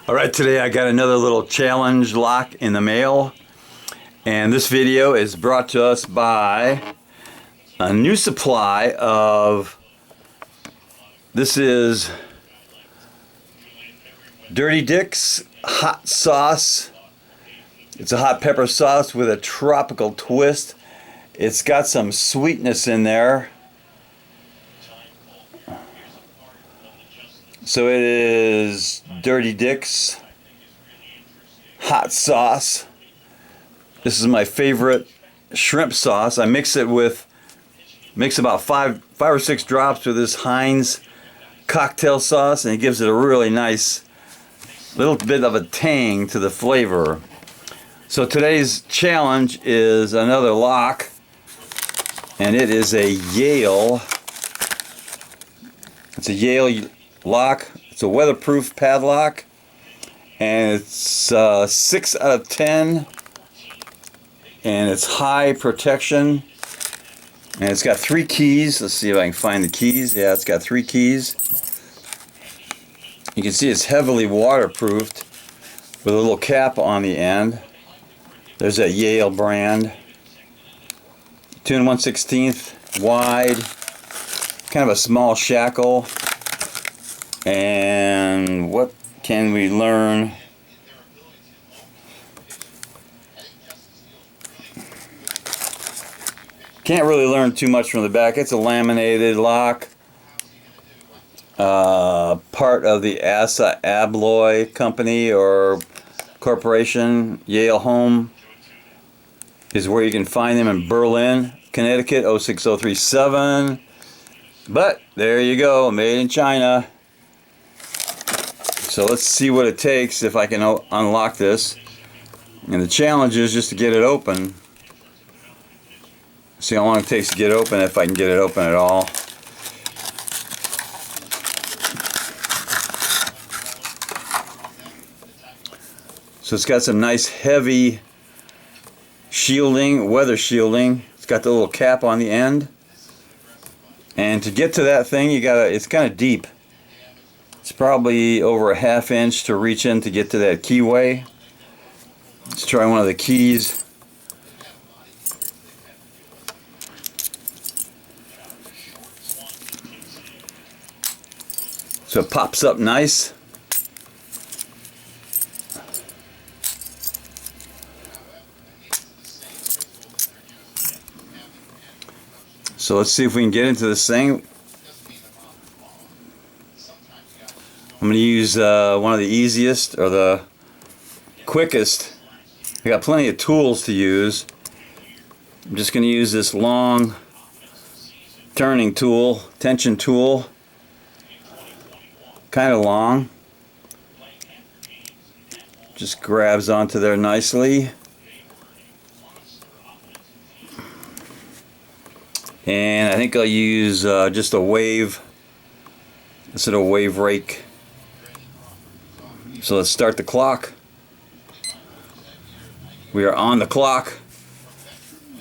Alright, today I got another little challenge lock in the mail, and this video is brought to us by a new supply of, this is Dirty Dick's hot sauce. It's a hot pepper sauce with a tropical twist. It's got some sweetness in there. So it is Dirty Dick's hot sauce. This is my favorite shrimp sauce. I mix about five or six drops with this Heinz cocktail sauce, and it gives it a really nice little bit of a tang to the flavor. So today's challenge is another lock, and it is a Yale. It's a Yale lock. It's a weatherproof padlock, and it's 6 out of 10, and it's high protection, and it's got 3 keys. Let's see if I can find the keys. Yeah, it's got 3 keys. You can see it's heavily waterproofed with a little cap on the end. There's that Yale brand. 2 1/16 wide, kind of a small shackle. And what can we learn? Can't really learn too much from the back. It's a laminated lock. Part of the Asa Abloy company or corporation. Yale Home is where you can find them in Berlin, Connecticut, 06037. But there you go, made in China. So let's see what it takes if I can unlock this. And the challenge is just to get it open. See how long it takes to get open, if I can get it open at all. So it's got some nice heavy shielding, weather shielding. It's got the little cap on the end. And to get to that thing, it's kind of deep. It's probably over a ½ inch to reach in to get to that keyway. Let's try one of the keys. So it pops up nice. So let's see if we can get into this thing. I'm going to use one of the easiest or the quickest. I got plenty of tools to use. I'm just going to use this long turning tool, tension tool. Kind of long. Just grabs onto there nicely. And I think I'll use just a wave instead of a wave rake. So let's start the clock. We are on the clock.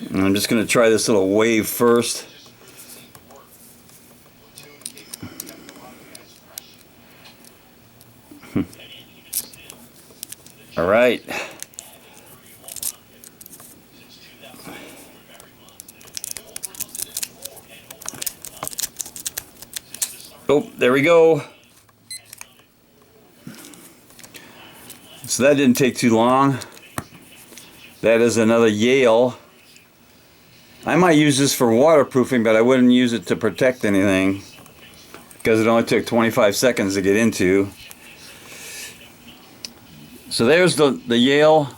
And I'm just going to try this little wave first. All right. Oh, there we go. So that didn't take too long. That is another Yale. I might use this for waterproofing, but I wouldn't use it to protect anything because it only took 25 seconds to get into. So there's the Yale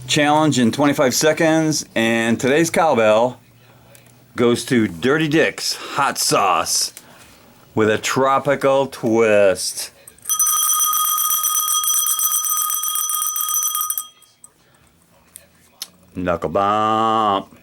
challenge in 25 seconds, and today's cowbell goes to Dirty Dick's hot sauce with a tropical twist. Knuckle bump.